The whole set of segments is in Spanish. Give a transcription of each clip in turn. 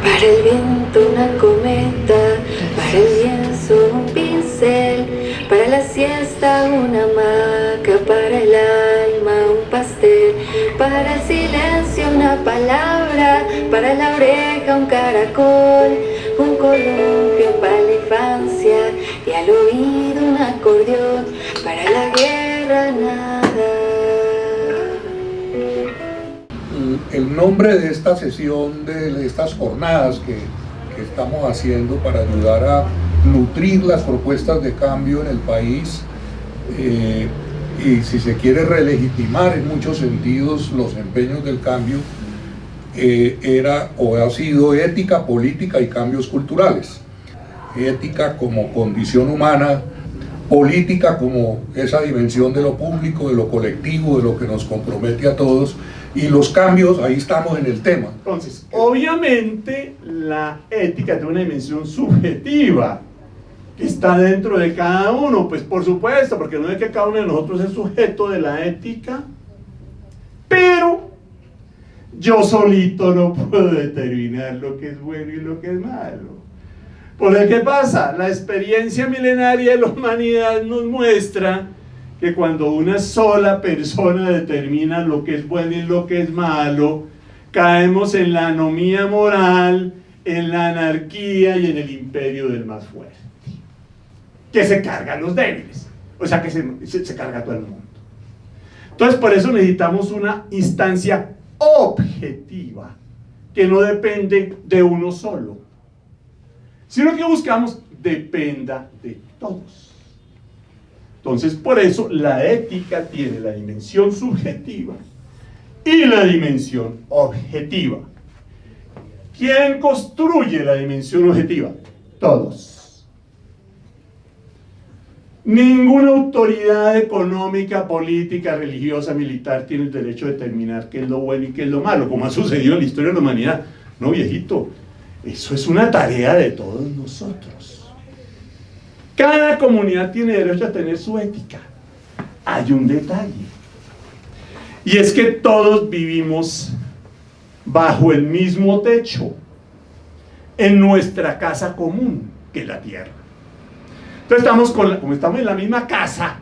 Para el viento una cometa, para el lienzo un pincel, para la siesta una hamaca, para el alma un pastel, para el silencio una palabra, para la oreja un caracol, un columpio para la infancia y al oído un acordeón, para la guerra nada. El nombre de esta sesión, de estas jornadas que estamos haciendo para ayudar a nutrir las propuestas de cambio en el país y si se quiere relegitimar en muchos sentidos los empeños del cambio, era o ha sido ética, política y cambios culturales. Ética como condición humana, política como esa dimensión de lo público, de lo colectivo, de lo que nos compromete a todos, y los cambios, ahí estamos en el tema. Entonces, obviamente la ética tiene una dimensión subjetiva que está dentro de cada uno, pues por supuesto, porque no es que cada uno de nosotros es sujeto de la ética, pero yo solito no puedo determinar lo que es bueno y lo que es malo. Porque ¿qué pasa? La experiencia milenaria de la humanidad nos muestra que cuando una sola persona determina lo que es bueno y lo que es malo, caemos en la anomía moral, en la anarquía y en el imperio del más fuerte, que se carga a los débiles, o sea que se carga a todo el mundo. Entonces por eso necesitamos una instancia objetiva, que no depende de uno solo, sino que buscamos dependa de todos. Entonces, por eso la ética tiene la dimensión subjetiva y la dimensión objetiva. ¿Quién construye la dimensión objetiva? Todos. Ninguna autoridad económica, política, religiosa, militar tiene el derecho de determinar qué es lo bueno y qué es lo malo, como ha sucedido en la historia de la humanidad. No, viejito, eso es una tarea de todos nosotros. Cada comunidad tiene derecho a tener su ética. Hay un detalle, y es que todos vivimos bajo el mismo techo, en nuestra casa común, que es la tierra. Entonces como estamos en la misma casa,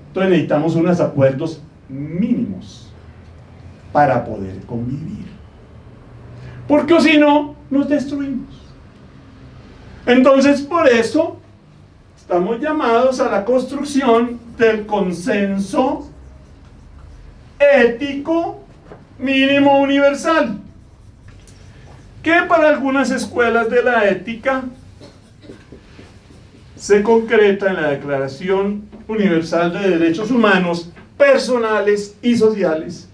entonces necesitamos unos acuerdos mínimos para poder convivir, porque si no, nos destruimos. Entonces por eso estamos llamados a la construcción del consenso ético mínimo universal, que para algunas escuelas de la ética se concreta en la Declaración Universal de Derechos Humanos Personales y Sociales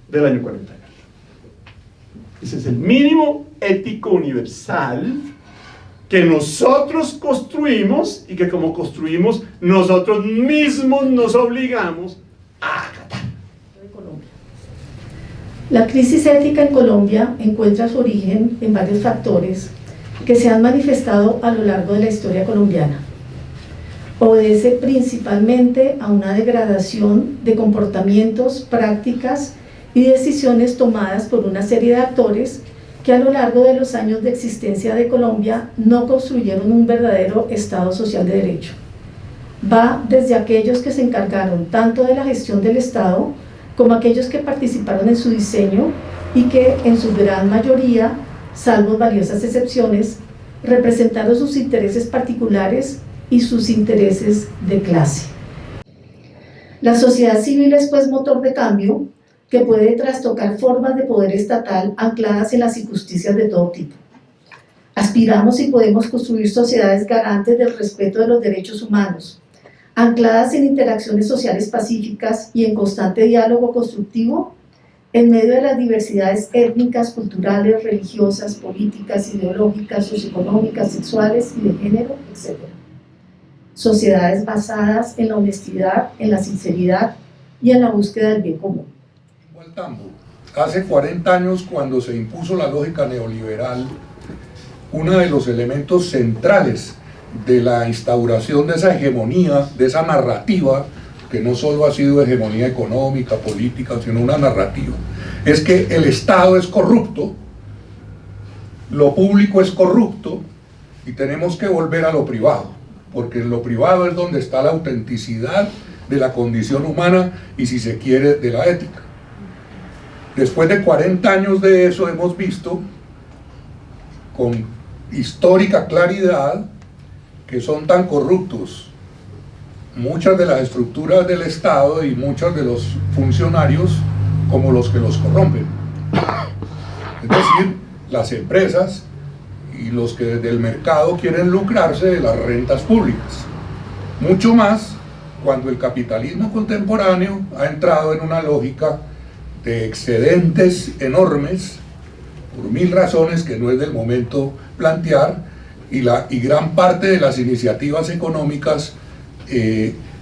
del año 48. Ese es el mínimo ético universal que nosotros construimos y que como construimos nosotros mismos nos obligamos a acatar. La crisis ética en Colombia encuentra su origen en varios factores que se han manifestado a lo largo de la historia colombiana. Obedece principalmente a una degradación de comportamientos, prácticas y decisiones tomadas por una serie de actores que a lo largo de los años de existencia de Colombia no construyeron un verdadero Estado social de derecho. Va desde aquellos que se encargaron tanto de la gestión del Estado como aquellos que participaron en su diseño y que en su gran mayoría, salvo valiosas excepciones, representaron sus intereses particulares y sus intereses de clase. La sociedad civil es pues motor de cambio que puede trastocar formas de poder estatal ancladas en las injusticias de todo tipo. Aspiramos y podemos construir sociedades garantes del respeto de los derechos humanos, ancladas en interacciones sociales pacíficas y en constante diálogo constructivo en medio de las diversidades étnicas, culturales, religiosas, políticas, ideológicas, socioeconómicas, sexuales y de género, etc. Sociedades basadas en la honestidad, en la sinceridad y en la búsqueda del bien común. Hace 40 años, cuando se impuso la lógica neoliberal, uno de los elementos centrales de la instauración de esa hegemonía, de esa narrativa, que no solo ha sido hegemonía económica, política, sino una narrativa, es que el Estado es corrupto, lo público es corrupto y tenemos que volver a lo privado, porque en lo privado es donde está la autenticidad de la condición humana y, si se quiere, de la ética. Después de 40 años de eso hemos visto con histórica claridad que son tan corruptos muchas de las estructuras del Estado y muchos de los funcionarios como los que los corrompen. Es decir, las empresas y los que desde el mercado quieren lucrarse de las rentas públicas. Mucho más cuando el capitalismo contemporáneo ha entrado en una lógica de excedentes enormes, por mil razones que no es del momento plantear, y gran parte de las iniciativas económicas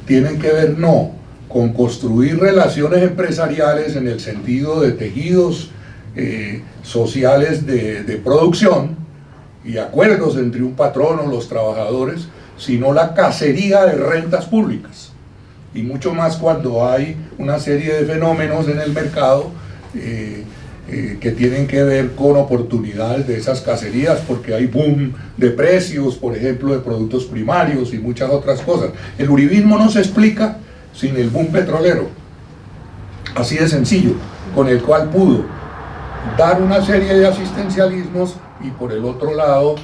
tienen que ver no con construir relaciones empresariales en el sentido de tejidos sociales de producción y acuerdos entre un patrón o los trabajadores, sino la cacería de rentas públicas. Y mucho más cuando hay una serie de fenómenos en el mercado que tienen que ver con oportunidades de esas cacerías, porque hay boom de precios, por ejemplo, de productos primarios y muchas otras cosas. El uribismo no se explica sin el boom petrolero, así de sencillo, con el cual pudo dar una serie de asistencialismos y por el otro lado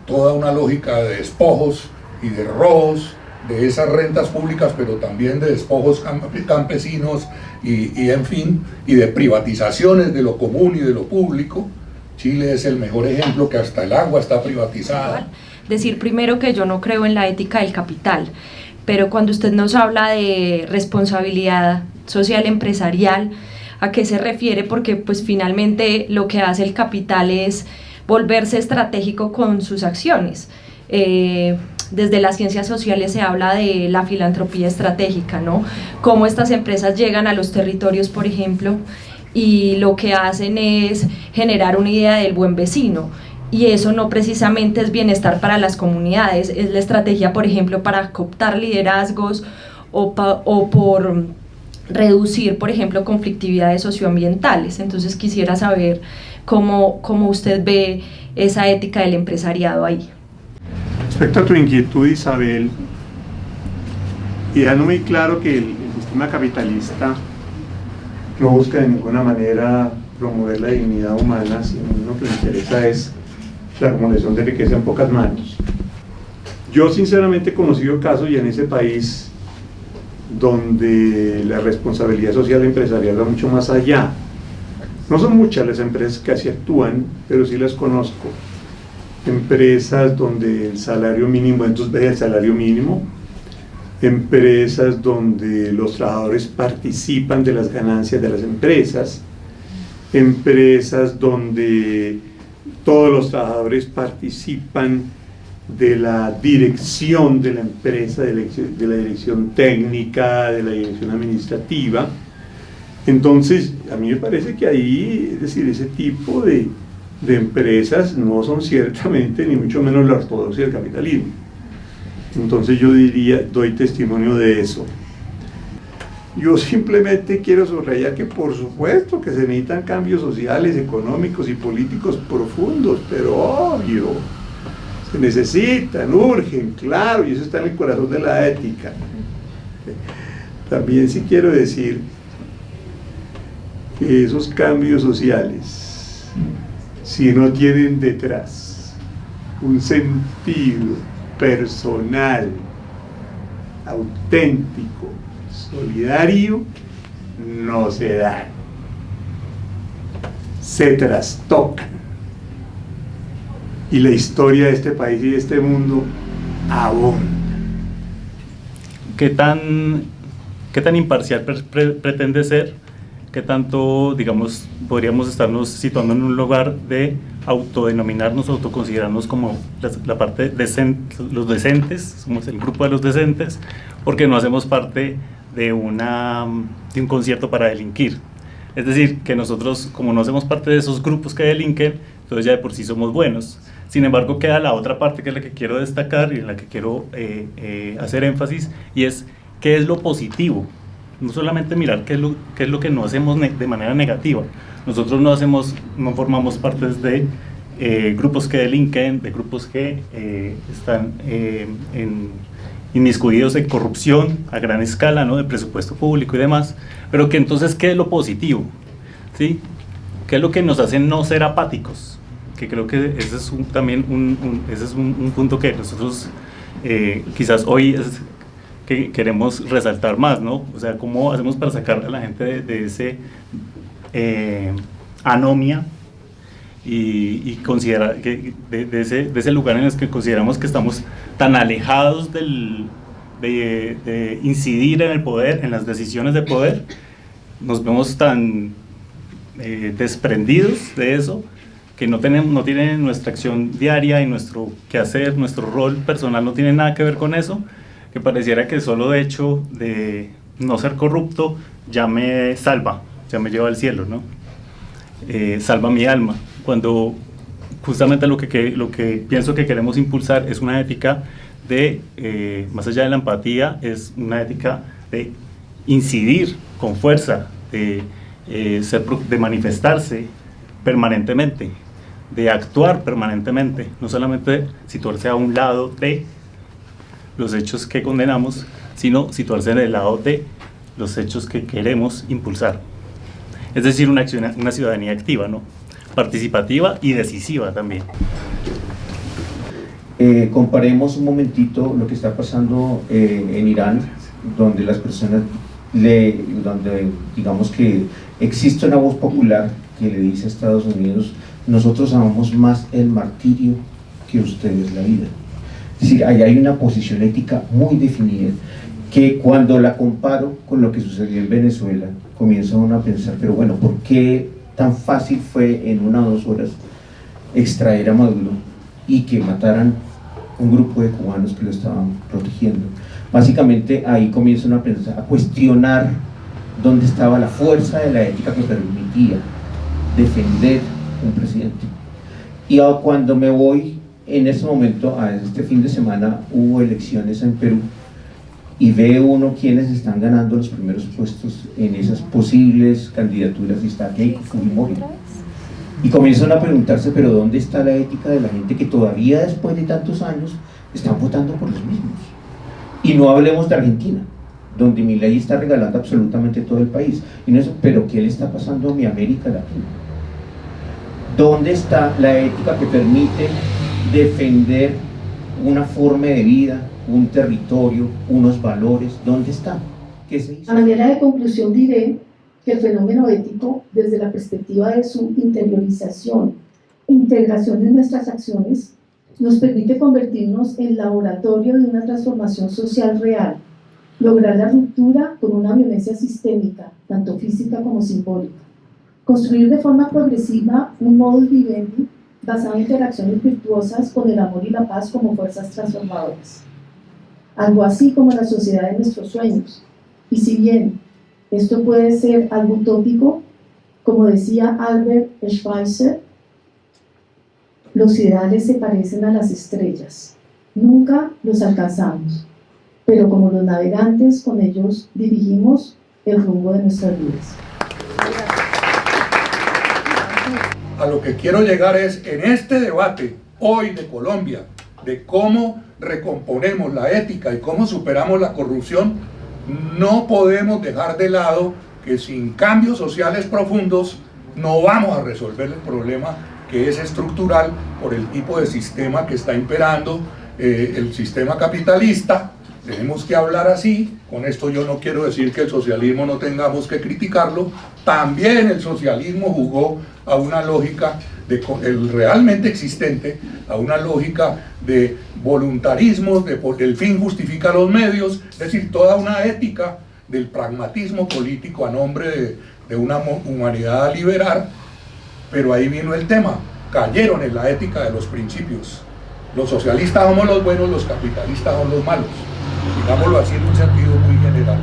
toda una lógica de despojos y de robos de esas rentas públicas, pero también de despojos campesinos y en fin, y de privatizaciones de lo común y de lo público. Chile es el mejor ejemplo, que hasta el agua está privatizada. Decir primero que yo no creo en la ética del capital, pero cuando usted nos habla de responsabilidad social empresarial, ¿a qué se refiere? Porque pues finalmente lo que hace el capital es volverse estratégico con sus acciones. Desde las ciencias sociales se habla de la filantropía estratégica, ¿no? Cómo estas empresas llegan a los territorios, por ejemplo, y lo que hacen es generar una idea del buen vecino, y eso no precisamente es bienestar para las comunidades, es la estrategia, por ejemplo, para cooptar liderazgos o por reducir, por ejemplo, conflictividades socioambientales. Entonces quisiera saber cómo usted ve esa ética del empresariado ahí. Respecto a tu inquietud, Isabel, y dejando muy claro que el sistema capitalista no busca de ninguna manera promover la dignidad humana, sino lo que le interesa es la acumulación de riqueza en pocas manos. Yo sinceramente he conocido casos, y en ese país, donde la responsabilidad social empresarial va mucho más allá. No son muchas las empresas que así actúan, pero sí las conozco. Empresas donde el salario mínimo es 2 veces el salario mínimo, empresas donde los trabajadores participan de las ganancias de las empresas, empresas donde todos los trabajadores participan de la dirección de la empresa, de la dirección técnica, de la dirección administrativa. Entonces, a mí me parece que ahí, es decir, ese tipo de empresas no son ciertamente ni mucho menos la ortodoxia del capitalismo. Entonces yo diría, doy testimonio de eso. Yo simplemente quiero subrayar que por supuesto que se necesitan cambios sociales, económicos y políticos profundos, pero obvio, se necesitan, urgen, claro, y eso está en el corazón de la ética. También sí quiero decir que esos cambios sociales, si no tienen detrás un sentido personal, auténtico, solidario, no se dan, se trastocan, y la historia de este país y de este mundo abunda. ¿Qué tan imparcial pretende ser? ¿Qué tanto, digamos, podríamos estarnos situando en un lugar de autodenominarnos, autoconsiderarnos como la parte decente, los decentes, somos el grupo de los decentes, porque no hacemos parte de un concierto para delinquir? Es decir, que nosotros, como no hacemos parte de esos grupos que delinquen, entonces ya de por sí somos buenos. Sin embargo, queda la otra parte, que es la que quiero destacar y en la que quiero hacer énfasis, y es qué es lo positivo no solamente mirar qué es lo que no hacemos de manera negativa. Nosotros no formamos parte de grupos que delinquen, de grupos que están inmiscuidos en corrupción a gran escala, ¿no? De presupuesto público y demás, pero que entonces, ¿qué es lo positivo? ¿Sí? ¿Qué es lo que nos hace no ser apáticos? Que creo que ese es también un punto que nosotros quizás hoy que queremos resaltar más, ¿no? O sea, ¿cómo hacemos para sacar a la gente de ese anomia y considerar que de ese lugar en el que consideramos que estamos tan alejados de incidir en el poder, en las decisiones de poder, nos vemos tan desprendidos de eso, que no tienen nuestra acción diaria y nuestro quehacer, nuestro rol personal no tiene nada que ver con eso, que pareciera que solo de hecho de no ser corrupto ya me salva, ya me lleva al cielo, ¿no? Salva mi alma, cuando justamente lo que pienso que queremos impulsar es una ética de, más allá de la empatía, es una ética de incidir con fuerza, de manifestarse permanentemente, de actuar permanentemente, no solamente situarse a un lado de los hechos que condenamos, sino situarse en el lado de los hechos que queremos impulsar. Es decir, una ciudadanía activa, ¿no? Participativa y decisiva también. Comparemos un momentito lo que está pasando en Irán, donde las personas, donde digamos que existe una voz popular que le dice a Estados Unidos: nosotros amamos más el martirio que ustedes la vida. Es decir, ahí hay una posición ética muy definida, que cuando la comparo con lo que sucedió en Venezuela, comienza uno a pensar, pero bueno, ¿por qué tan fácil fue en 1 o 2 horas extraer a Maduro y que mataran un grupo de cubanos que lo estaban protegiendo? Básicamente ahí comienza uno a pensar, a cuestionar dónde estaba la fuerza de la ética que permitía defender un presidente. Y cuando me voy en este momento, a este fin de semana hubo elecciones en Perú, y ve uno quienes están ganando los primeros puestos en esas posibles candidaturas, y está Keiko Fujimori. Y comienzan a preguntarse, pero ¿dónde está la ética de la gente que todavía después de tantos años están votando por los mismos? Y no hablemos de Argentina, donde Milei está regalando absolutamente todo el país. Y no es, pero ¿qué le está pasando a mi América Latina? ¿Dónde está la ética que permite defender una forma de vida, un territorio, unos valores? ¿Dónde está? ¿Qué se hizo? A manera de conclusión diré que el fenómeno ético, desde la perspectiva de su interiorización e integración en nuestras acciones, nos permite convertirnos en laboratorio de una transformación social real, lograr la ruptura con una violencia sistémica, tanto física como simbólica, construir de forma progresiva un modus vivendi basado en interacciones virtuosas con el amor y la paz como fuerzas transformadoras. Algo así como la sociedad de nuestros sueños. Y si bien esto puede ser algo utópico, como decía Albert Schweitzer, los ideales se parecen a las estrellas. Nunca los alcanzamos, pero como los navegantes, con ellos dirigimos el rumbo de nuestras vidas. A lo que quiero llegar es, en este debate hoy de Colombia, de cómo recomponemos la ética y cómo superamos la corrupción, no podemos dejar de lado que sin cambios sociales profundos no vamos a resolver el problema, que es estructural por el tipo de sistema que está imperando, el sistema capitalista. Tenemos que hablar así. Con esto yo no quiero decir que el socialismo no tengamos que criticarlo. También el socialismo jugó a una lógica el realmente existente, a una lógica de voluntarismo, el fin justifica los medios, es decir, toda una ética del pragmatismo político a nombre de una humanidad a liberar. Pero ahí vino el tema, cayeron en la ética de los principios. Los socialistas somos los buenos, los capitalistas son los malos, digámoslo así en un sentido muy general.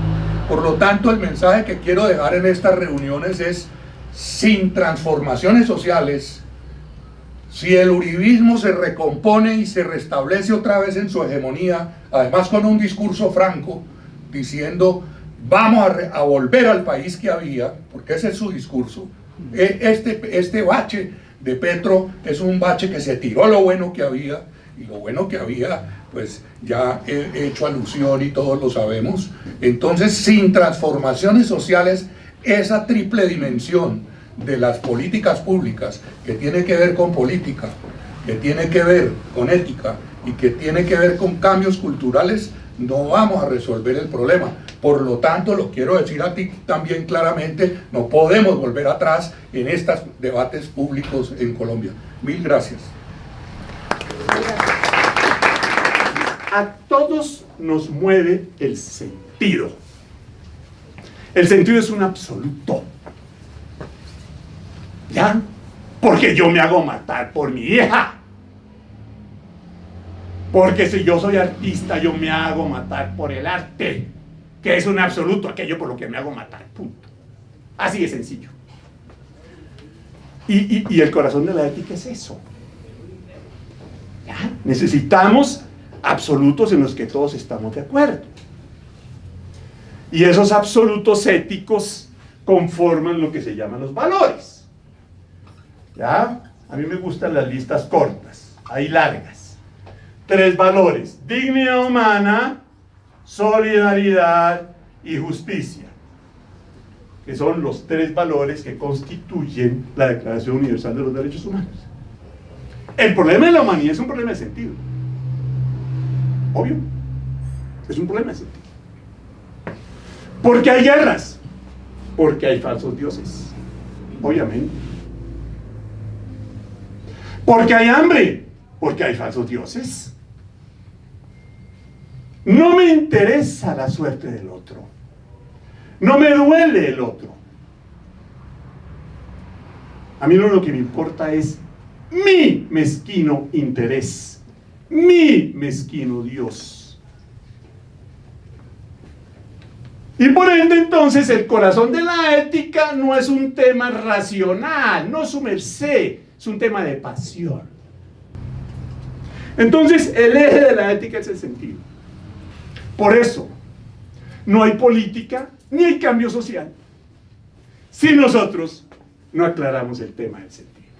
Por lo tanto, el mensaje que quiero dejar en estas reuniones es: sin transformaciones sociales, si el uribismo se recompone y se restablece otra vez en su hegemonía, además con un discurso franco, diciendo vamos a volver al país que había, porque ese es su discurso. Este bache de Petro es un bache que se tiró lo bueno que había, y lo bueno que había, pues ya he hecho alusión y todos lo sabemos. Entonces, sin transformaciones sociales, esa triple dimensión de las políticas públicas, que tiene que ver con política, que tiene que ver con ética y que tiene que ver con cambios culturales, no vamos a resolver el problema. Por lo tanto, lo quiero decir a ti también claramente, no podemos volver atrás en estos debates públicos en Colombia. Mil gracias. A todos nos mueve el sentido. El sentido es un absoluto. ¿Ya? Porque yo me hago matar por mi hija. Porque si yo soy artista, yo me hago matar por el arte, que es un absoluto, aquello por lo que me hago matar, punto. Así de sencillo. Y el corazón de la ética es eso. ¿Ya? Necesitamos absolutos en los que todos estamos de acuerdo. Y esos absolutos éticos conforman lo que se llaman los valores. ¿Ya? A mí me gustan las listas cortas, hay largas. 3 valores: dignidad humana, solidaridad y justicia, que son los 3 valores que constituyen la Declaración Universal de los Derechos Humanos. El problema de la humanidad es un problema de sentido. Obvio, es un problema de sentido. Porque hay guerras, porque hay falsos dioses, obviamente. Porque hay hambre, porque hay falsos dioses. No me interesa la suerte del otro, no me duele el otro. A mí lo único que me importa es mi mezquino interés, mi mezquino Dios. Y por ende, entonces, el corazón de la ética no es un tema racional, no su merced, es un tema de pasión. Entonces, el eje de la ética es el sentido. Por eso, no hay política ni hay cambio social si nosotros no aclaramos el tema del sentido.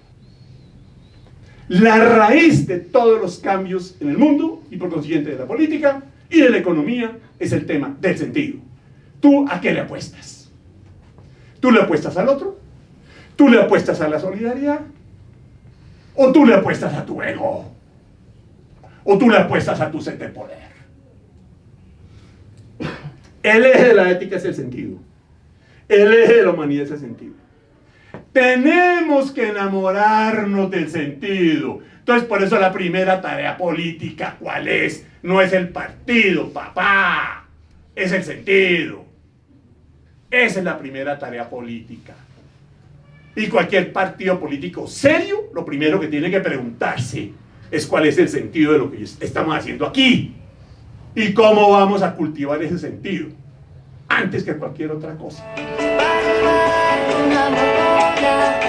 La raíz de todos los cambios en el mundo, y por consiguiente de la política y de la economía, es el tema del sentido. ¿Tú a qué le apuestas? ¿Tú le apuestas al otro? ¿Tú le apuestas a la solidaridad? ¿O tú le apuestas a tu ego? ¿O tú le apuestas a tu sed de poder? El eje de la ética es el sentido. El eje de la humanidad es el sentido. Tenemos que enamorarnos del sentido. Entonces, por eso la primera tarea política, ¿cuál es? No es el partido, papá. Es el sentido. Esa es la primera tarea política. Y cualquier partido político serio, lo primero que tiene que preguntarse es cuál es el sentido de lo que estamos haciendo aquí. Y cómo vamos a cultivar ese sentido, antes que cualquier otra cosa. Una amapola